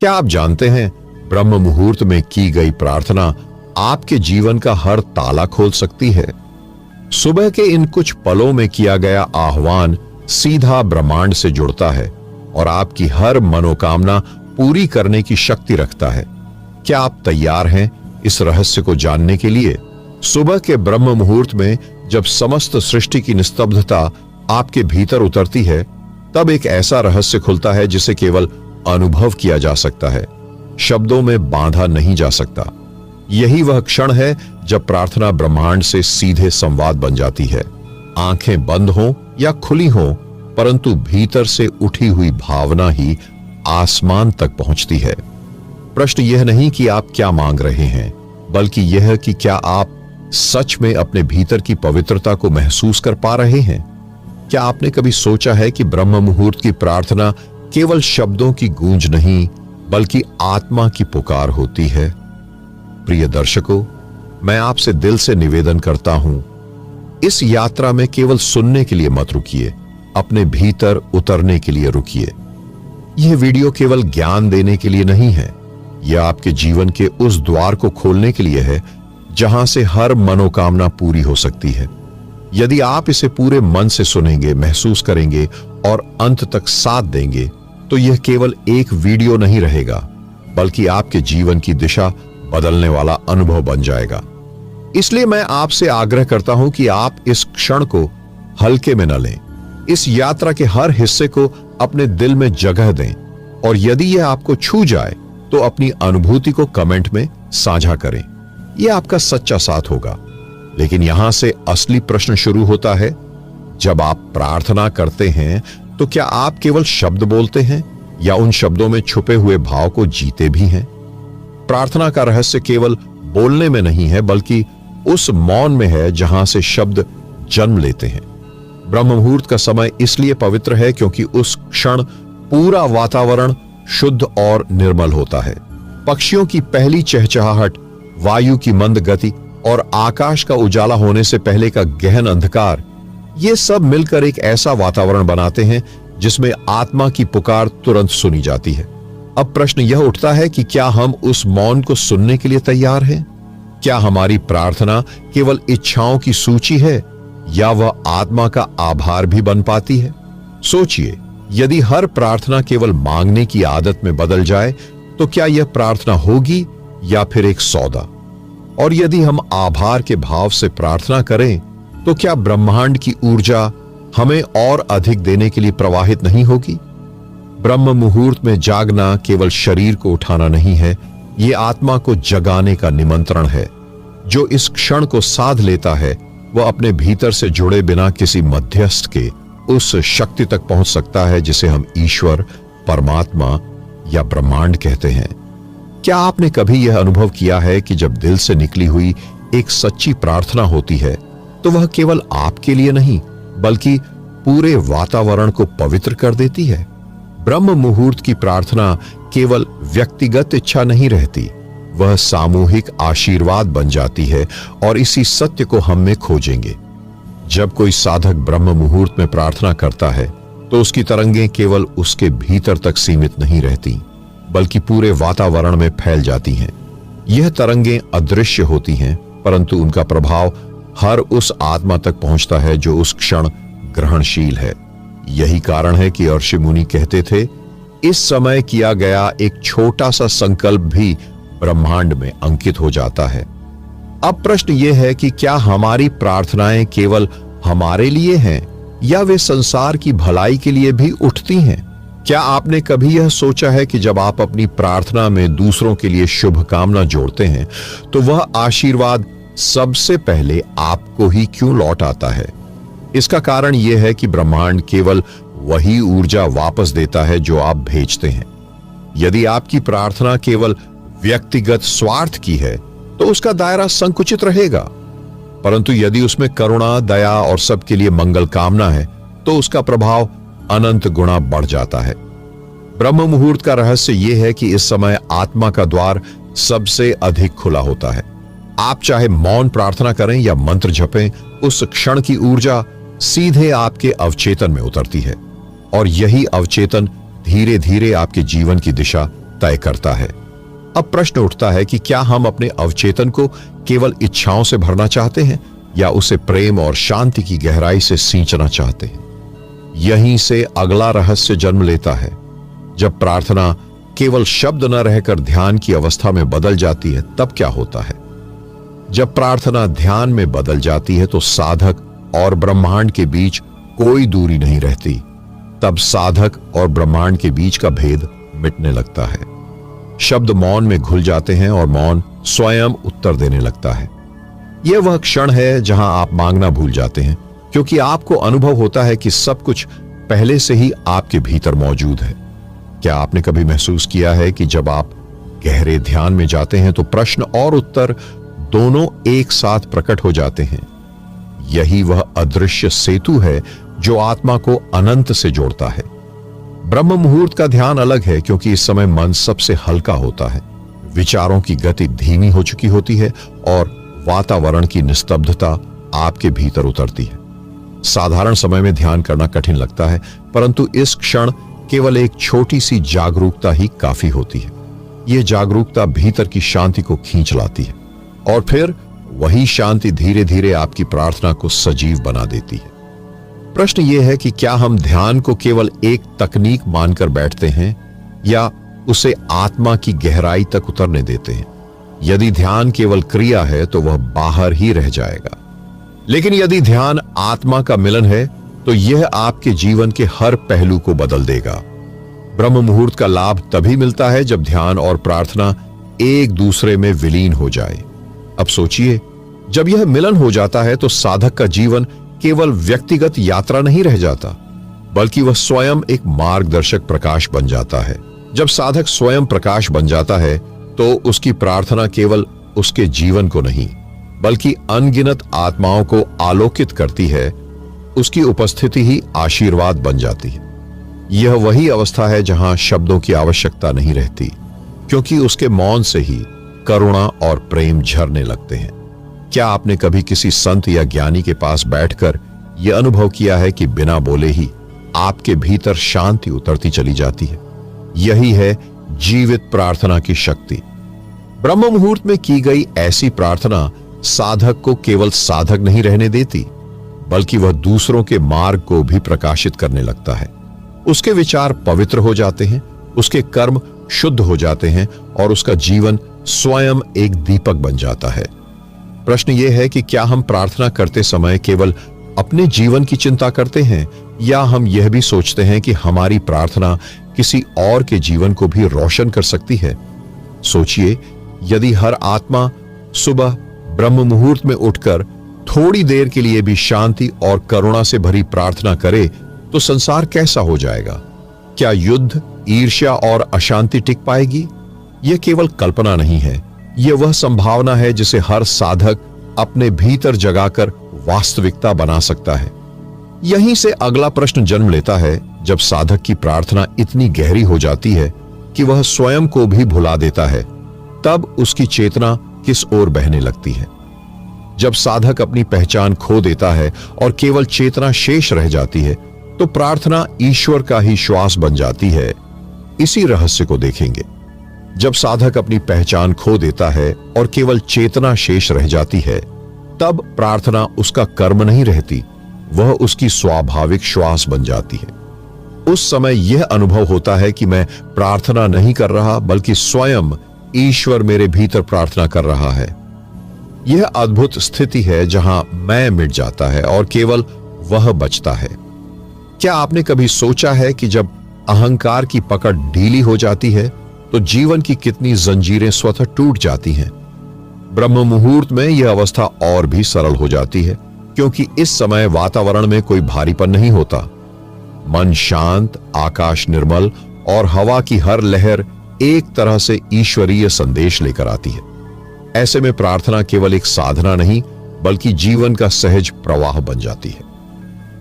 क्या आप जानते हैं, ब्रह्म मुहूर्त में की गई प्रार्थना आपके जीवन का हर ताला खोल सकती है। सुबह के इन कुछ पलों में किया गया आह्वान सीधा ब्रह्मांड से जुड़ता है और आपकी हर मनोकामना पूरी करने की शक्ति रखता है। क्या आप तैयार हैं इस रहस्य को जानने के लिए? सुबह के ब्रह्म मुहूर्त में जब समस्त सृष्टि की निस्तब्धता आपके भीतर उतरती है, तब एक ऐसा रहस्य खुलता है जिसे केवल अनुभव किया जा सकता है, शब्दों में बांधा नहीं जा सकता। यही वह क्षण है जब प्रार्थना ब्रह्मांड से सीधे संवाद बन जाती है। आंखें बंद हों या खुली हों, परंतु भीतर से उठी हुई भावना ही आसमान तक पहुंचती है। प्रश्न यह नहीं कि आप क्या मांग रहे हैं, बल्कि यह कि क्या आप सच में अपने भीतर की पवित्रता को महसूस कर पा रहे हैं। क्या आपने कभी सोचा है कि ब्रह्म मुहूर्त की प्रार्थना केवल शब्दों की गूंज नहीं, बल्कि आत्मा की पुकार होती है? प्रिय दर्शकों, मैं आपसे दिल से निवेदन करता हूं, इस यात्रा में केवल सुनने के लिए मत रुकिए, अपने भीतर उतरने के लिए रुकिए। यह वीडियो केवल ज्ञान देने के लिए नहीं है, यह आपके जीवन के उस द्वार को खोलने के लिए है जहां से हर मनोकामना पूरी हो सकती है। यदि आप इसे पूरे मन से सुनेंगे, महसूस करेंगे और अंत तक साथ देंगे, तो यह केवल एक वीडियो नहीं रहेगा, बल्कि आपके जीवन की दिशा बदलने वाला अनुभव बन जाएगा। इसलिए मैं आपसे आग्रह करता हूं कि आप इस क्षण को हल्के में न लें, इस यात्रा के हर हिस्से को अपने दिल में जगह दें, और यदि यह आपको छू जाए तो अपनी अनुभूति को कमेंट में साझा करें। यह आपका सच्चा साथ होगा। लेकिन यहां से असली प्रश्न शुरू होता है। जब आप प्रार्थना करते हैं तो क्या आप केवल शब्द बोलते हैं या उन शब्दों में छुपे हुए भाव को जीते भी हैं? प्रार्थना का रहस्य केवल बोलने में नहीं है, बल्कि उस मौन में है जहां से शब्द जन्म लेते हैं। ब्रह्म मुहूर्त का समय इसलिए पवित्र है क्योंकि उस क्षण पूरा वातावरण शुद्ध और निर्मल होता है। पक्षियों की पहली चहचहाहट, वायु की मंद गति और आकाश का उजाला होने से पहले का गहन अंधकार, ये सब मिलकर एक ऐसा वातावरण बनाते हैं जिसमें आत्मा की पुकार तुरंत सुनी जाती है। अब प्रश्न यह उठता है कि क्या हम उस मौन को सुनने के लिए तैयार हैं? क्या हमारी प्रार्थना केवल इच्छाओं की सूची है या वह आत्मा का आभार भी बन पाती है? सोचिए, यदि हर प्रार्थना केवल मांगने की आदत में बदल जाए तो क्या यह प्रार्थना होगी या फिर एक सौदा? और यदि हम आभार के भाव से प्रार्थना करें तो क्या ब्रह्मांड की ऊर्जा हमें और अधिक देने के लिए प्रवाहित नहीं होगी? ब्रह्म मुहूर्त में जागना केवल शरीर को उठाना नहीं है, यह आत्मा को जगाने का निमंत्रण है। जो इस क्षण को साध लेता है वह अपने भीतर से जुड़े बिना किसी मध्यस्थ के उस शक्ति तक पहुंच सकता है जिसे हम ईश्वर, परमात्मा या ब्रह्मांड कहते हैं। क्या आपने कभी यह अनुभव किया है कि जब दिल से निकली हुई एक सच्ची प्रार्थना होती है तो वह केवल आपके लिए नहीं, बल्कि पूरे वातावरण को पवित्र कर देती है? ब्रह्म मुहूर्त की प्रार्थना केवल व्यक्तिगत इच्छा नहीं रहती, वह सामूहिक आशीर्वाद बन जाती है, और इसी सत्य को हम में खोजेंगे। जब कोई साधक ब्रह्म मुहूर्त में प्रार्थना करता है तो उसकी तरंगें केवल उसके भीतर तक सीमित नहीं रहती, बल्कि पूरे वातावरण में फैल जाती हैं। यह तरंगें अदृश्य होती हैं, परंतु उनका प्रभाव हर उस आत्मा तक पहुंचता है जो उस क्षण ग्रहणशील है। यही कारण है कि ऋषि मुनि कहते थे, इस समय किया गया एक छोटा सा संकल्प भी ब्रह्मांड में अंकित हो जाता है। अब प्रश्न यह है कि क्या हमारी प्रार्थनाएं केवल हमारे लिए हैं या वे संसार की भलाई के लिए भी उठती हैं? क्या आपने कभी यह सोचा है कि जब आप अपनी प्रार्थना में दूसरों के लिए शुभकामना जोड़ते हैं तो वह आशीर्वाद सबसे पहले आपको ही क्यों लौट आता है? इसका कारण यह है कि ब्रह्मांड केवल वही ऊर्जा वापस देता है जो आप भेजते हैं। यदि आपकी प्रार्थना केवल व्यक्तिगत स्वार्थ की है तो उसका दायरा संकुचित रहेगा, परंतु यदि उसमें करुणा, दया और सबके लिए मंगल कामना है तो उसका प्रभाव अनंत गुणा बढ़ जाता है। ब्रह्म मुहूर्त का रहस्य यह है कि इस समय आत्मा का द्वार सबसे अधिक खुला होता है। आप चाहे मौन प्रार्थना करें या मंत्र जपें, उस क्षण की ऊर्जा सीधे आपके अवचेतन में उतरती है, और यही अवचेतन धीरे धीरे आपके जीवन की दिशा तय करता है। अब प्रश्न उठता है कि क्या हम अपने अवचेतन को केवल इच्छाओं से भरना चाहते हैं या उसे प्रेम और शांति की गहराई से सींचना चाहते हैं। यहीं से अगला रहस्य जन्म लेता है। जब प्रार्थना केवल शब्द न रहकर ध्यान की अवस्था में बदल जाती है तब क्या होता है? जब प्रार्थना ध्यान में बदल जाती है तो साधक और ब्रह्मांड के बीच कोई दूरी नहीं रहती। तब साधक और ब्रह्मांड के बीच का भेद मिटने लगता है। शब्द मौन में घुल जाते हैं और मौन स्वयं उत्तर देने लगता है। यह वह क्षण है जहां आप मांगना भूल जाते हैं, क्योंकि आपको अनुभव होता है कि सब कुछ पहले से ही आपके भीतर मौजूद है। क्या आपने कभी महसूस किया है कि जब आप गहरे ध्यान में जाते हैं तो प्रश्न और उत्तर दोनों एक साथ प्रकट हो जाते हैं? यही वह अदृश्य सेतु है जो आत्मा को अनंत से जोड़ता है। ब्रह्म मुहूर्त का ध्यान अलग है, क्योंकि इस समय मन सबसे हल्का होता है, विचारों की गति धीमी हो चुकी होती है और वातावरण की निस्तब्धता आपके भीतर उतरती है। साधारण समय में ध्यान करना कठिन लगता है, परंतु इस क्षण केवल एक छोटी सी जागरूकता ही काफी होती है। यह जागरूकता भीतर की शांति को खींच लाती है और फिर वही शांति धीरे धीरे आपकी प्रार्थना को सजीव बना देती है। प्रश्न यह है कि क्या हम ध्यान को केवल एक तकनीक मानकर बैठते हैं या उसे आत्मा की गहराई तक उतरने देते हैं? यदि ध्यान केवल क्रिया है तो वह बाहर ही रह जाएगा, लेकिन यदि ध्यान आत्मा का मिलन है तो यह आपके जीवन के हर पहलू को बदल देगा। ब्रह्म मुहूर्त का लाभ तभी मिलता है जब ध्यान और प्रार्थना एक दूसरे में विलीन हो जाए। अब सोचिए, जब यह मिलन हो जाता है तो साधक का जीवन केवल व्यक्तिगत यात्रा नहीं रह जाता, बल्कि वह स्वयं एक मार्गदर्शक प्रकाश बन जाता है। जब साधक स्वयं प्रकाश बन जाता है तो उसकी प्रार्थना केवल उसके जीवन को नहीं, बल्कि अनगिनत आत्माओं को आलोकित करती है। उसकी उपस्थिति ही आशीर्वाद बन जाती है। यह वही अवस्था है जहां शब्दों की आवश्यकता नहीं रहती, क्योंकि उसके मौन से ही करुणा और प्रेम झरने लगते हैं। क्या आपने कभी किसी संत या ज्ञानी के पास बैठकर यह अनुभव किया है कि बिना बोले ही आपके भीतर शांति उतरती चली जाती है? यही है जीवित प्रार्थना की शक्ति। ब्रह्म मुहूर्त में की गई ऐसी प्रार्थना साधक को केवल साधक नहीं रहने देती, बल्कि वह दूसरों के मार्ग को भी प्रकाशित करने लगता है। उसके विचार पवित्र हो जाते हैं, उसके कर्म शुद्ध हो जाते हैं और उसका जीवन स्वयं एक दीपक बन जाता है। प्रश्न यह है कि क्या हम प्रार्थना करते समय केवल अपने जीवन की चिंता करते हैं या हम यह भी सोचते हैं कि हमारी प्रार्थना किसी और के जीवन को भी रोशन कर सकती है? सोचिए, यदि हर आत्मा सुबह ब्रह्म मुहूर्त में उठकर थोड़ी देर के लिए भी शांति और करुणा से भरी प्रार्थना करे तो संसार कैसा हो जाएगा? क्या युद्ध, ईर्ष्या और अशांति टिक पाएगी? यह केवल कल्पना नहीं है, यह वह संभावना है जिसे हर साधक अपने भीतर जगाकर वास्तविकता बना सकता है। यहीं से अगला प्रश्न जन्म लेता है। जब साधक की प्रार्थना इतनी गहरी हो जाती है कि वह स्वयं को भी भुला देता है, तब उसकी चेतना किस ओर बहने लगती है? जब साधक अपनी पहचान खो देता है और केवल चेतना शेष रह जाती है तो प्रार्थना ईश्वर का ही श्वास बन जाती है। इसी रहस्य को देखेंगे। जब साधक अपनी पहचान खो देता है और केवल चेतना शेष रह जाती है, तब प्रार्थना उसका कर्म नहीं रहती, वह उसकी स्वाभाविक श्वास बन जाती है। उस समय यह अनुभव होता है कि मैं प्रार्थना नहीं कर रहा, बल्कि स्वयं ईश्वर मेरे भीतर प्रार्थना कर रहा है। यह अद्भुत स्थिति है जहां मैं मिट जाता है और केवल वह बचता है। क्या आपने कभी सोचा है कि जब अहंकार की पकड़ ढीली हो जाती है तो जीवन की कितनी जंजीरें स्वतः टूट जाती हैं? ब्रह्म मुहूर्त में यह अवस्था और भी सरल हो जाती है, क्योंकि इस समय वातावरण में कोई भारीपन नहीं होता। मन शांत, आकाश निर्मल और हवा की हर लहर एक तरह से ईश्वरीय संदेश लेकर आती है। ऐसे में प्रार्थना केवल एक साधना नहीं, बल्कि जीवन का सहज प्रवाह बन जाती है।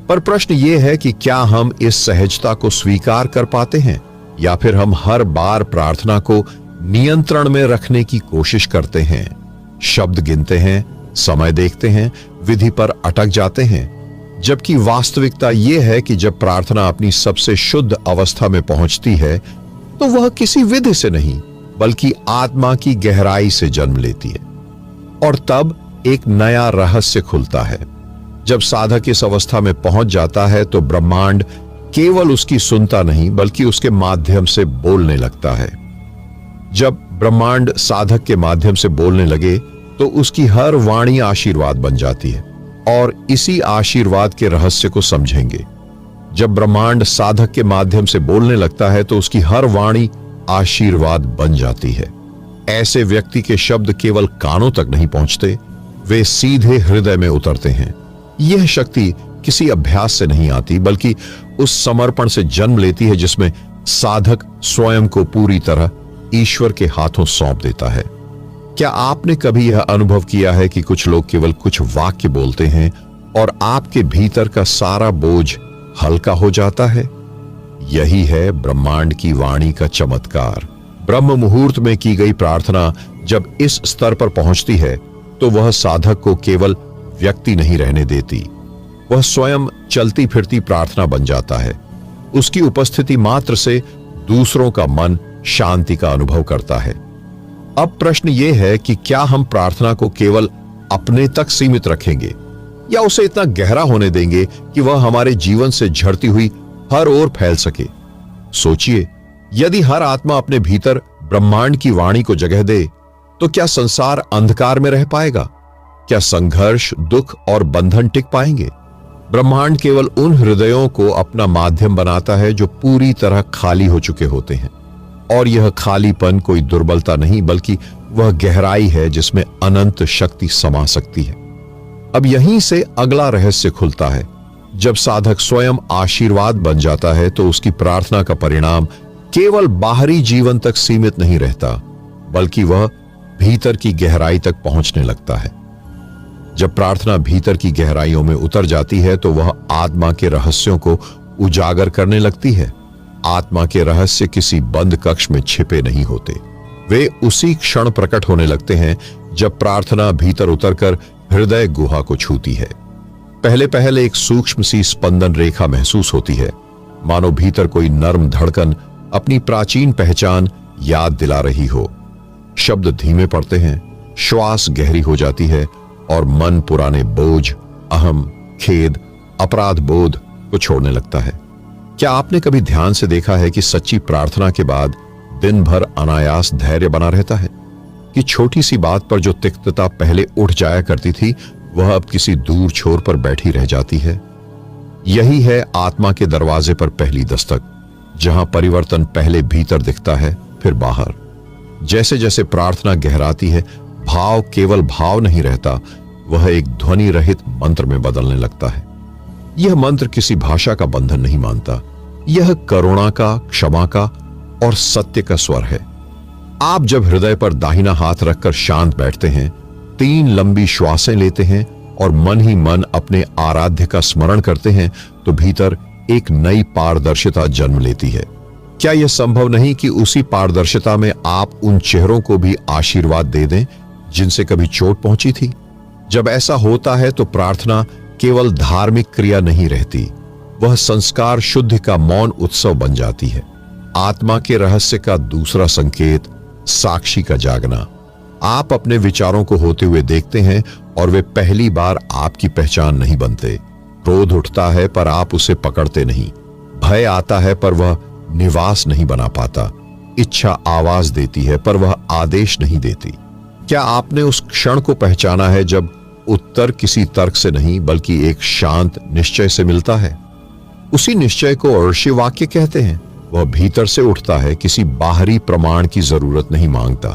पर प्रश्न यह है कि क्या हम इस सहजता को स्वीकार कर पाते हैं या फिर हम हर बार प्रार्थना को नियंत्रण में रखने की कोशिश करते हैं? शब्द गिनते हैं, समय देखते हैं, विधि पर अटक जाते हैं, जबकि वास्तविकता यह है कि जब प्रार्थना अपनी सबसे शुद्ध अवस्था में पहुंचती है तो वह किसी विधि से नहीं बल्कि आत्मा की गहराई से जन्म लेती है। और तब एक नया रहस्य खुलता है। जब साधक इस अवस्था में पहुंच जाता है तो ब्रह्मांड केवल उसकी सुनता नहीं बल्कि उसके माध्यम से बोलने लगता है। जब ब्रह्मांड साधक के माध्यम से बोलने लगे तो उसकी हर वाणी आशीर्वाद बन जाती है। और इसी आशीर्वाद के रहस्य को समझेंगे। जब ब्रह्मांड साधक के माध्यम से बोलने लगता है तो उसकी हर वाणी आशीर्वाद बन जाती है। ऐसे व्यक्ति के शब्द केवल कानों तक नहीं पहुंचते, वे सीधे हृदय में उतरते हैं। यह शक्ति किसी अभ्यास से नहीं आती बल्कि उस समर्पण से जन्म लेती है जिसमें साधक स्वयं को पूरी तरह ईश्वर के हाथों सौंप देता है। क्या आपने कभी यह अनुभव किया है कि कुछ लोग केवल कुछ वाक्य बोलते हैं और आपके भीतर का सारा बोझ हल्का हो जाता है? यही है ब्रह्मांड की वाणी का चमत्कार। ब्रह्म मुहूर्त में की गई प्रार्थना जब इस स्तर पर पहुंचती है तो वह साधक को केवल व्यक्ति नहीं रहने देती, वह स्वयं चलती फिरती प्रार्थना बन जाता है। उसकी उपस्थिति मात्र से दूसरों का मन शांति का अनुभव करता है। अब प्रश्न यह है कि क्या हम प्रार्थना को केवल अपने तक सीमित रखेंगे या उसे इतना गहरा होने देंगे कि वह हमारे जीवन से झड़ती हुई हर ओर फैल सके? सोचिए, यदि हर आत्मा अपने भीतर ब्रह्मांड की वाणी को जगह दे तो क्या संसार अंधकार में रह पाएगा? क्या संघर्ष, दुख और बंधन टिक पाएंगे? ब्रह्मांड केवल उन हृदयों को अपना माध्यम बनाता है जो पूरी तरह खाली हो चुके होते हैं। और यह खालीपन कोई दुर्बलता नहीं बल्कि वह गहराई है जिसमें अनंत शक्ति समा सकती है। अब यहीं से अगला रहस्य खुलता है। जब साधक स्वयं आशीर्वाद बन जाता है तो उसकी प्रार्थना का परिणाम केवल बाहरी जीवन तक सीमित नहीं रहता बल्कि वह भीतर की गहराई तक पहुंचने लगता है। जब प्रार्थना भीतर की गहराइयों में उतर जाती है तो वह आत्मा के रहस्यों को उजागर करने लगती है। आत्मा के रहस्य किसी बंद कक्ष में छिपे नहीं होते, वे उसी क्षण प्रकट होने लगते हैं जब प्रार्थना भीतर उतरकर हृदय गुहा को छूती है। पहले पहले एक सूक्ष्म सी स्पंदन रेखा महसूस होती है, मानो भीतर कोई नर्म धड़कन अपनी प्राचीन पहचान याद दिला रही हो। शब्द धीमे पड़ते हैं, श्वास गहरी हो जाती है और मन पुराने बोझ, अहम, खेद, अपराध बोध को छोड़ने लगता है। क्या आपने कभी ध्यान से देखा है कि सच्ची प्रार्थना के बाद दिन भर अनायास धैर्य बना रहता है? कि छोटी सी बात पर जो तिक्तता पहले उठ जाया करती थी वह अब किसी दूर छोर पर बैठी रह जाती है। यही है आत्मा के दरवाजे पर पहली दस्तक, जहां परिवर्तन पहले भीतर दिखता है फिर बाहर। जैसे जैसे प्रार्थना गहराती है, भाव केवल भाव नहीं रहता, वह एक ध्वनि रहित मंत्र में बदलने लगता है। यह मंत्र किसी भाषा का बंधन नहीं मानता, यह करुणा का, क्षमा का और सत्य का स्वर है। आप जब हृदय पर दाहिना हाथ रखकर शांत बैठते हैं, 3 लंबी श्वासें लेते हैं और मन ही मन अपने आराध्य का स्मरण करते हैं तो भीतर एक नई पारदर्शिता जन्म लेती है। क्या यह संभव नहीं कि उसी पारदर्शिता में आप उन चेहरों को भी आशीर्वाद दे दें जिनसे कभी चोट पहुंची थी? जब ऐसा होता है तो प्रार्थना केवल धार्मिक क्रिया नहीं रहती, वह संस्कार शुद्धि का मौन उत्सव बन जाती है। आत्मा के रहस्य का दूसरा संकेत, साक्षी का जागना। आप अपने विचारों को होते हुए देखते हैं और वे पहली बार आपकी पहचान नहीं बनते। क्रोध उठता है पर आप उसे पकड़ते नहीं, भय आता है पर वह निवास नहीं बना पाता, इच्छा आवाज देती है पर वह आदेश नहीं देती। क्या आपने उस क्षण को पहचाना है जब उत्तर किसी तर्क से नहीं बल्कि एक शांत निश्चय से मिलता है? उसी निश्चय को अर्शी वाक्य कहते हैं। वह भीतर से उठता है, किसी बाहरी प्रमाण की जरूरत नहीं मांगता।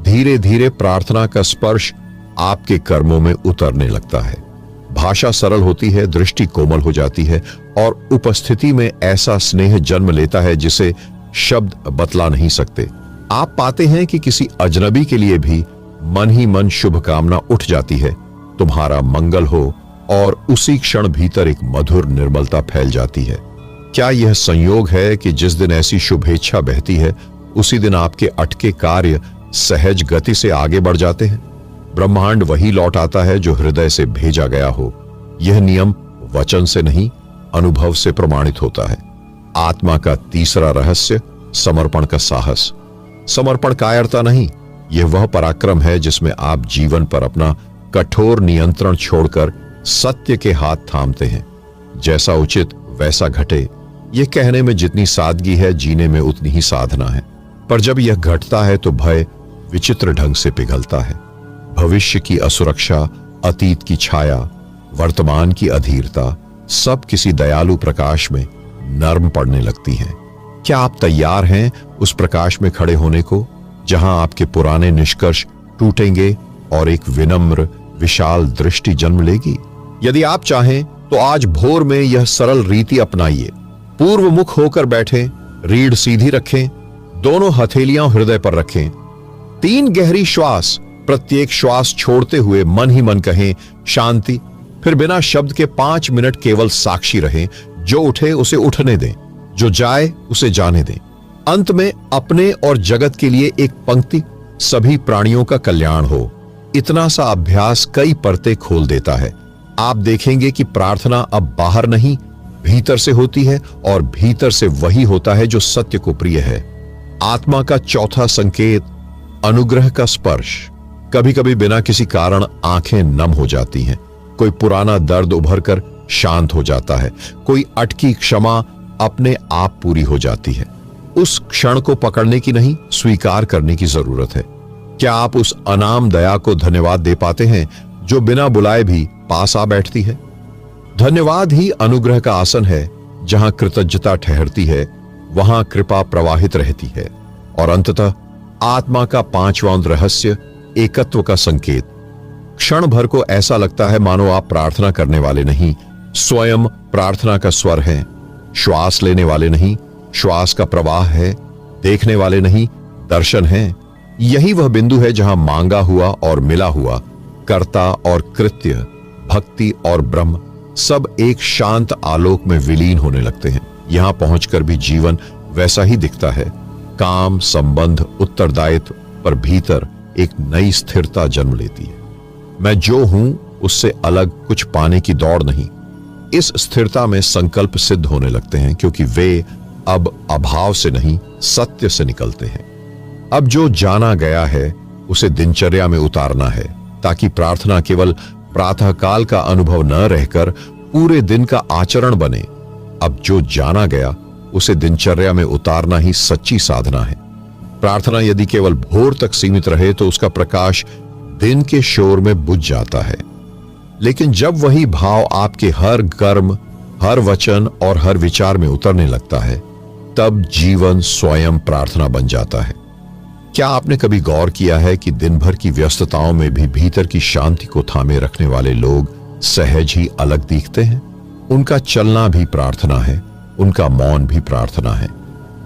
धीरे धीरे प्रार्थना का स्पर्श आपके कर्मों में उतरने लगता है। भाषा सरल होती है, दृष्टि कोमल हो जाती है और उपस्थिति में ऐसा स्नेह जन्म लेता है जिसे शब्द बतला नहीं सकते। आप पाते हैं कि किसी अजनबी के लिए भी मन ही मन शुभकामना उठ जाती है, तुम्हारा मंगल हो, और उसी क्षण भीतर एक मधुर निर्मलता फैल जाती है। क्या यह संयोग है कि जिस दिन ऐसी शुभेच्छा बहती है उसी दिन आपके अटके कार्य सहज गति से आगे बढ़ जाते हैं? ब्रह्मांड वही लौट आता है जो हृदय से भेजा गया हो। यह नियम वचन से नहीं, अनुभव से प्रमाणित होता है। आत्मा का तीसरा रहस्य, समर्पण का साहस। समर्पण कायरता नहीं, यह वह पराक्रम है जिसमें आप जीवन पर अपना कठोर नियंत्रण छोड़कर सत्य के हाथ थामते हैं। जैसा उचित वैसा घटे, यह कहने में जितनी सादगी है, जीने में उतनी ही साधना है। पर जब यह घटता है तो भय विचित्र ढंग से पिघलता है। भविष्य की असुरक्षा, अतीत की छाया, वर्तमान की अधीरता, सब किसी दयालु प्रकाश में नर्म पड़ने लगती हैं। क्या आप तैयार हैं उस प्रकाश में खड़े होने को, जहां आपके पुराने निष्कर्ष टूटेंगे और एक विनम्र विशाल दृष्टि जन्म लेगी? यदि आप चाहें तो आज भोर में यह सरल रीति अपनाइए। पूर्व मुख होकर बैठें, रीढ़ सीधी रखें, दोनों हथेलियां हृदय पर रखें। 3 गहरी श्वास, प्रत्येक श्वास छोड़ते हुए मन ही मन कहें शांति। फिर बिना शब्द के 5 मिनट केवल साक्षी रहें। जो उठे उसे उठने दें, जो जाए उसे जाने दें। अंत में अपने और जगत के लिए एक पंक्ति, सभी प्राणियों का कल्याण हो। इतना सा अभ्यास कई परतें खोल देता है। आप देखेंगे कि प्रार्थना अब बाहर नहीं, भीतर से होती है, और भीतर से वही होता है जो सत्य को प्रिय है। आत्मा का चौथा संकेत, अनुग्रह का स्पर्श। कभी कभी बिना किसी कारण आंखें नम हो जाती हैं। कोई पुराना दर्द उभरकर शांत हो जाता है। कोई अटकी क्षमा अपने आप पूरी हो जाती है। उस क्षण को पकड़ने की नहीं, स्वीकार करने की जरूरत है। क्या आप उस अनाम दया को धन्यवाद दे पाते हैं जो बिना बुलाए भी पास आ बैठती है? धन्यवाद ही अनुग्रह का आसन है। जहां कृतज्ञता ठहरती है, वहां कृपा प्रवाहित रहती है। और अंततः आत्मा का 5वां रहस्य, एकत्व का संकेत। क्षण भर को ऐसा लगता है मानो आप प्रार्थना करने वाले नहीं, स्वयं प्रार्थना का स्वर हैं। श्वास लेने वाले नहीं, श्वास का प्रवाह है। देखने वाले नहीं, दर्शन है। यही वह बिंदु है जहां मांगा हुआ और मिला हुआ, कर्ता और कृत्य, भक्ति और ब्रह्म सब एक शांत आलोक में विलीन होने लगते हैं। यहां पहुंचकर भी जीवन वैसा ही दिखता है। काम, संबंध, उत्तरदायित्व, पर भीतर एक नई स्थिरता जन्म लेती है। मैं जो हूं उससे अलग कुछ पाने की दौड़ नहीं। इस स्थिरता में संकल्प सिद्ध होने लगते हैं, क्योंकि वे अब अभाव से नहीं, सत्य से निकलते हैं। अब जो जाना गया है उसे दिनचर्या में उतारना है, ताकि प्रार्थना केवल प्रातःकाल का अनुभव न रहकर पूरे दिन का आचरण बने। अब जो जाना गया उसे दिनचर्या में उतारना ही सच्ची साधना है। प्रार्थना यदि केवल भोर तक सीमित रहे तो उसका प्रकाश दिन के शोर में बुझ जाता है। लेकिन जब वही भाव आपके हर कर्म, हर वचन और हर विचार में उतरने लगता है, तब जीवन स्वयं प्रार्थना बन जाता है। क्या आपने कभी गौर किया है कि दिन भर की व्यस्तताओं में भी भीतर की शांति को थामे रखने वाले लोग सहज ही अलग दिखते हैं? उनका चलना भी प्रार्थना है, उनका मौन भी प्रार्थना है।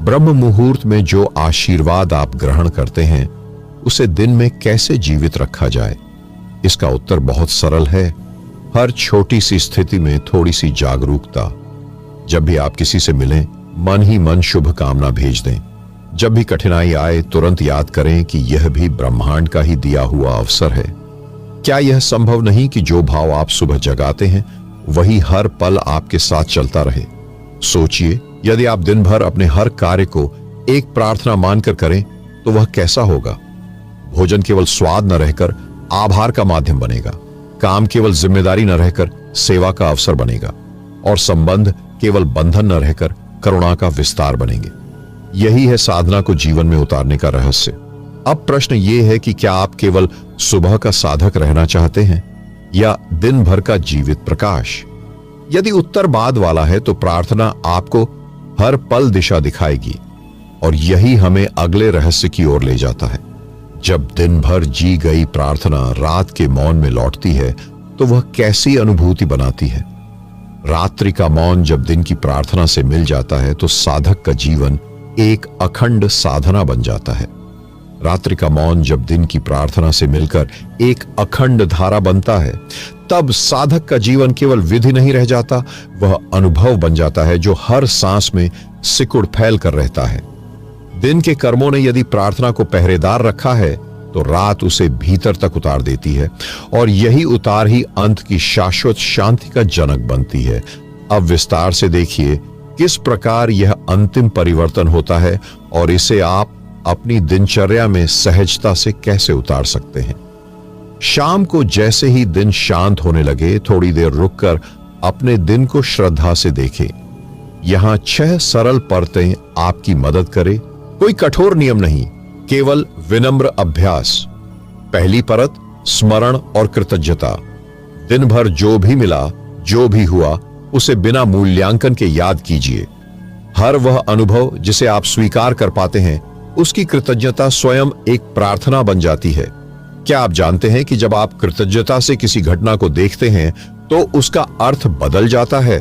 ब्रह्म मुहूर्त में जो आशीर्वाद आप ग्रहण करते हैं, उसे दिन में कैसे जीवित रखा जाए? इसका उत्तर बहुत सरल है। हर छोटी सी स्थिति में थोड़ी सी जागरूकता। जब भी आप किसी से मिलें, मन ही मन शुभ कामना भेज दें। जब भी कठिनाई आए, तुरंत याद करें कि यह भी ब्रह्मांड का ही दिया हुआ अवसर है। क्या यह संभव नहीं कि जो भाव आप सुबह जगाते हैं, वही हर पल आपके साथ चलता रहे? सोचिए, यदि आप दिन भर अपने हर कार्य को एक प्रार्थना मानकर करें, तो वह कैसा होगा? भोजन केवल स्वाद न रहकर आभार का माध्यम बनेगा। काम केवल जिम्मेदारी न रहकर सेवा का अवसर बनेगा। और संबंध केवल बंधन न रहकर करुणा का विस्तार बनेंगे। यही है साधना को जीवन में उतारने का रहस्य। अब प्रश्न यह है कि क्या आप केवल सुबह का साधक रहना चाहते हैं या दिन भर का जीवित प्रकाश? यदि उत्तर बाद वाला है तो प्रार्थना आपको हर पल दिशा दिखाएगी, और यही हमें अगले रहस्य की ओर ले जाता है। जब दिन भर जी गई प्रार्थना रात के मौन में लौटती है, तो वह कैसी अनुभूति बनाती है? रात्रि का मौन जब दिन की प्रार्थना से मिल जाता है, तो साधक का जीवन एक अखंड साधना बन जाता है। रात्रि का मौन जब दिन की प्रार्थना से मिलकर एक अखंड धारा बनता है, तब साधक का जीवन केवल विधि नहीं रह जाता, वह अनुभव बन जाता है जो हर सांस में सिकुड़ फैल कर रहता है। दिन के कर्मों ने यदि प्रार्थना को पहरेदार रखा है, तो रात उसे भीतर तक उतार देती है, और यही उतार ही अंत की शाश्वत शांति का जनक बनती है। अब विस्तार से देखिए किस प्रकार यह अंतिम परिवर्तन होता है और इसे आप अपनी दिनचर्या में सहजता से कैसे उतार सकते हैं। शाम को जैसे ही दिन शांत होने लगे, थोड़ी देर रुककर अपने दिन को श्रद्धा से देखें। यहां 6 सरल परतें आपकी मदद करें। कोई कठोर नियम नहीं, केवल विनम्र अभ्यास। पहली परत, स्मरण और कृतज्ञता। दिन भर जो भी मिला, जो भी हुआ, उसे बिना मूल्यांकन के याद कीजिए। हर वह अनुभव जिसे आप स्वीकार कर पाते हैं, उसकी कृतज्ञता स्वयं एक प्रार्थना बन जाती है। क्या आप जानते हैं कि जब आप कृतज्ञता से किसी घटना को देखते हैं तो उसका अर्थ बदल जाता है।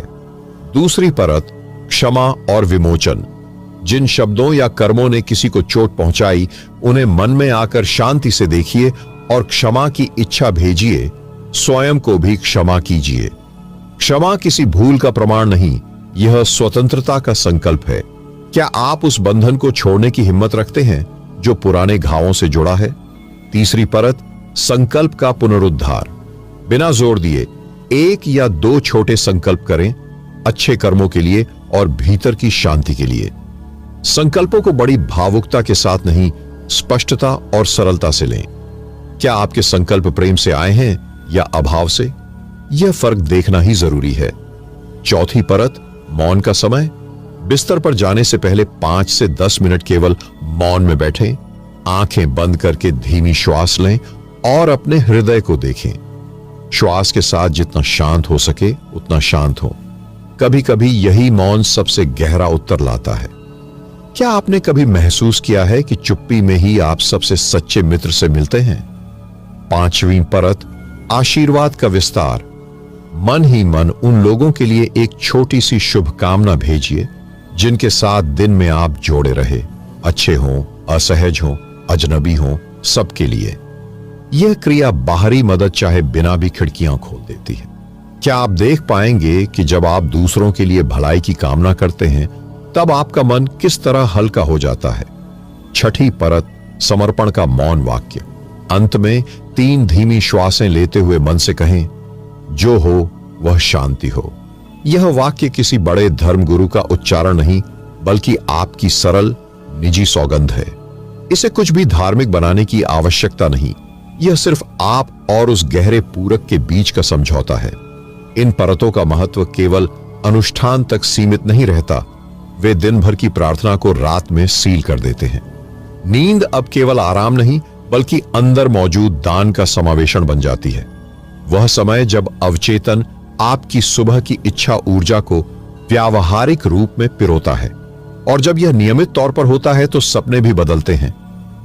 दूसरी परत, क्षमा और विमोचन। जिन शब्दों या कर्मों ने किसी को चोट पहुंचाई, उन्हें मन में आकर शांति से देखिए और क्षमा की इच्छा भेजिए। स्वयं को भी क्षमा कीजिए। क्षमा किसी भूल का प्रमाण नहीं, यह स्वतंत्रता का संकल्प है। क्या आप उस बंधन को छोड़ने की हिम्मत रखते हैं जो पुराने घावों से जुड़ा है? तीसरी परत, संकल्प का पुनरुद्धार। बिना जोर दिए 1 या 2 छोटे संकल्प करें, अच्छे कर्मों के लिए और भीतर की शांति के लिए। संकल्पों को बड़ी भावुकता के साथ नहीं, स्पष्टता और सरलता से लें। क्या आपके संकल्प प्रेम से आए हैं या अभाव से? यह फर्क देखना ही जरूरी है। चौथी परत, मौन का समय। बिस्तर पर जाने से पहले 5 से 10 मिनट केवल मौन में बैठें। आंखें बंद करके धीमी श्वास लें और अपने हृदय को देखें। श्वास के साथ जितना शांत हो सके उतना शांत हो। कभी कभी यही मौन सबसे गहरा उत्तर लाता है। क्या आपने कभी महसूस किया है कि चुप्पी में ही आप सबसे सच्चे मित्र से मिलते हैं? पांचवी परत, आशीर्वाद का विस्तार। मन ही मन उन लोगों के लिए एक छोटी सी शुभकामना भेजिए जिनके साथ दिन में आप जोड़े रहे। अच्छे हों, असहज हों, अजनबी हों, सबके लिए। यह क्रिया बाहरी मदद चाहे बिना भी खिड़कियां खोल देती है। क्या आप देख पाएंगे कि जब आप दूसरों के लिए भलाई की कामना करते हैं तब आपका मन किस तरह हल्का हो जाता है। छठी परत, समर्पण का मौन वाक्य। अंत में 3 धीमी श्वासें लेते हुए मन से कहें, जो हो वह शांति हो। यह वाक्य किसी बड़े धर्मगुरु का उच्चारण नहीं, बल्कि आपकी सरल निजी सौगंध है। इसे कुछ भी धार्मिक बनाने की आवश्यकता नहीं, यह सिर्फ आप और उस गहरे पूरक के बीच का समझौता है। इन परतों का महत्व केवल अनुष्ठान तक सीमित नहीं रहता, वे दिन भर की प्रार्थना को रात में सील कर देते हैं। नींद अब केवल आराम नहीं, बल्कि अंदर मौजूद दान का समावेशन बन जाती है। वह समय जब अवचेतन आपकी सुबह की इच्छा ऊर्जा को व्यावहारिक रूप में पिरोता है। और जब यह नियमित तौर पर होता है तो सपने भी बदलते हैं।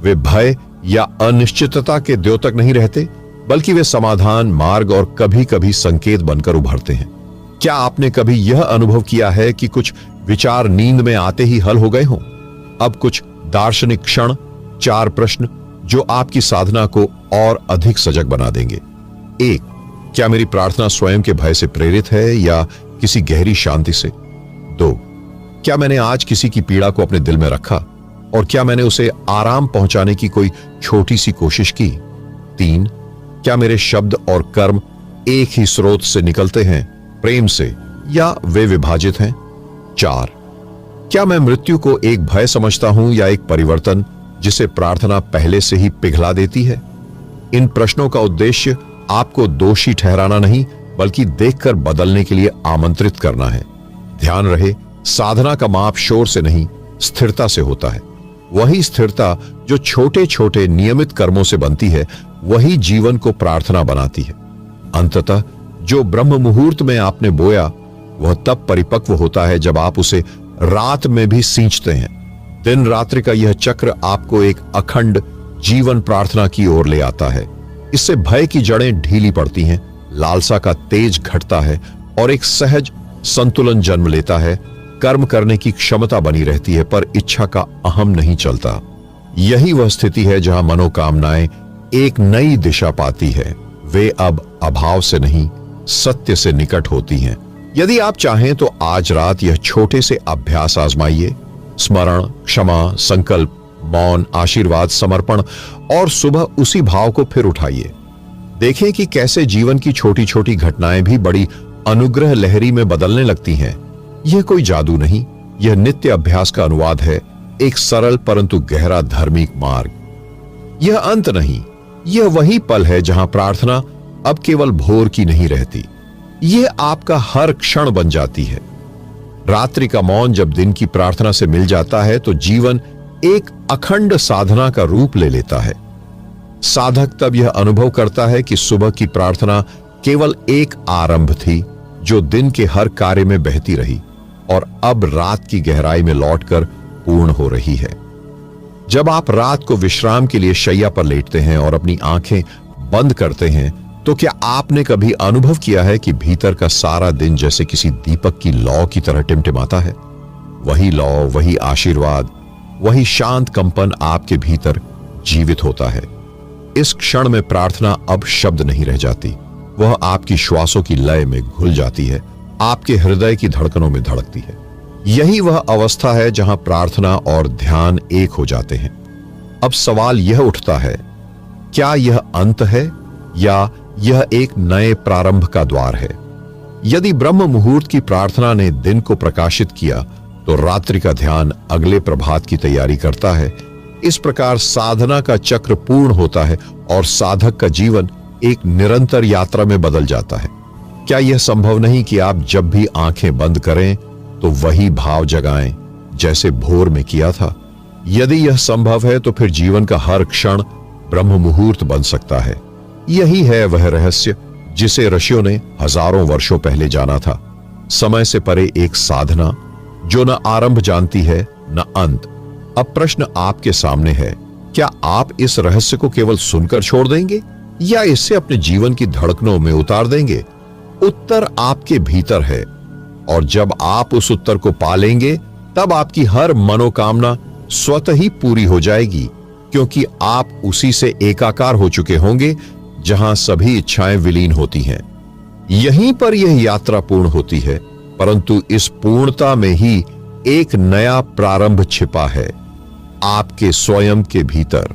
वे भय या अनिश्चितता के द्योतक नहीं रहते, बल्कि वे समाधान, मार्ग और कभी कभी संकेत बनकर उभरते हैं। क्या आपने कभी यह अनुभव किया है कि कुछ विचार नींद में आते ही हल हो गए हों? अब कुछ दार्शनिक क्षण, 4 प्रश्न जो आपकी साधना को और अधिक सजग बना देंगे। 1. क्या मेरी प्रार्थना स्वयं के भय से प्रेरित है या किसी गहरी शांति से? 2. क्या मैंने आज किसी की पीड़ा को अपने दिल में रखा और क्या मैंने उसे आराम पहुंचाने की कोई छोटी सी कोशिश की? 3. क्या मेरे शब्द और कर्म एक ही स्रोत से निकलते हैं, प्रेम से, या वे विभाजित हैं? 4. क्या मैं मृत्यु को एक भय समझता हूं या एक परिवर्तन जिसे प्रार्थना पहले से ही पिघला देती है? इन प्रश्नों का उद्देश्य आपको दोषी ठहराना नहीं, बल्कि देखकर बदलने के लिए आमंत्रित करना है। ध्यान रहे, साधना का माप शोर से नहीं, स्थिरता से होता है। वही स्थिरता जो छोटे छोटे नियमित कर्मों से बनती है, वही जीवन को प्रार्थना बनाती है। अंततः जो ब्रह्म मुहूर्त में आपने बोया, वह तब परिपक्व होता है जब आप उसे रात में भी सींचते हैं। दिन रात्रि का यह चक्र आपको एक अखंड जीवन प्रार्थना की ओर ले आता है। इससे भय की जड़ें ढीली पड़ती हैं, लालसा का तेज घटता है और एक सहज संतुलन जन्म लेता है। कर्म करने की क्षमता बनी रहती है, पर इच्छा का अहम नहीं चलता। यही वह स्थिति है जहां मनोकामनाएं एक नई दिशा पाती है। वे अब अभाव से नहीं, सत्य से निकट होती हैं। यदि आप चाहें तो आज रात यह छोटे से अभ्यास आजमाइए। स्मरण, क्षमा, संकल्प, मौन, आशीर्वाद, समर्पण, और सुबह उसी भाव को फिर उठाइए। देखें कि कैसे जीवन की छोटी छोटी घटनाएं भी बड़ी अनुग्रह लहरी में बदलने लगती हैं। यह कोई जादू नहीं, यह नित्य अभ्यास का अनुवाद है, एक सरल परंतु गहरा धार्मिक मार्ग। यह अंत नहीं, यह वही पल है जहां प्रार्थना अब केवल भोर की नहीं रहती, यह आपका हर क्षण बन जाती है। रात्रि का मौन जब दिन की प्रार्थना से मिल जाता है तो जीवन एक अखंड साधना का रूप ले लेता है। साधक तब यह अनुभव करता है कि सुबह की प्रार्थना केवल एक आरंभ थी जो दिन के हर कार्य में बहती रही और अब रात की गहराई में लौटकर पूर्ण हो रही है। जब आप रात को विश्राम के लिए शैया पर लेटते हैं और अपनी आंखें बंद करते हैं तो क्या आपने कभी अनुभव किया है कि भीतर का सारा दिन जैसे किसी दीपक की लौ की तरह टिमटिमाता है? वही लौ, वही आशीर्वाद, वही शांत कंपन आपके भीतर जीवित होता है। इस क्षण में प्रार्थना अब शब्द नहीं रह जाती, वह आपकी श्वासों की लय में घुल जाती है, आपके हृदय की धड़कनों में धड़कती है। यही वह अवस्था है जहां प्रार्थना और ध्यान एक हो जाते हैं। अब सवाल यह उठता है, क्या यह अंत है या यह एक नए प्रारंभ का द्वार है? यदि ब्रह्म मुहूर्त की प्रार्थना ने दिन को प्रकाशित किया तो रात्रि का ध्यान अगले प्रभात की तैयारी करता है। इस प्रकार साधना का चक्र पूर्ण होता है और साधक का जीवन एक निरंतर यात्रा में बदल जाता है। क्या यह संभव नहीं कि आप जब भी आंखें बंद करें तो वही भाव जगाएं जैसे भोर में किया था? यदि यह संभव है तो फिर जीवन का हर क्षण ब्रह्म मुहूर्त बन सकता है। यही है वह रहस्य जिसे ऋषियों ने हजारों वर्षों पहले जाना था। समय से परे एक साधना जो न आरंभ जानती है न अंत। अब प्रश्न आपके सामने है, क्या आप इस रहस्य को केवल सुनकर छोड़ देंगे या इसे अपने जीवन की धड़कनों में उतार देंगे? उत्तर आपके भीतर है और जब आप उस उत्तर को पा लेंगे तब आपकी हर मनोकामना स्वतः ही पूरी हो जाएगी, क्योंकि आप उसी से एकाकार हो चुके होंगे जहां सभी इच्छाएं विलीन होती हैं। यहीं पर यह यात्रा पूर्ण होती है, परंतु इस पूर्णता में ही एक नया प्रारंभ छिपा है, आपके स्वयं के भीतर।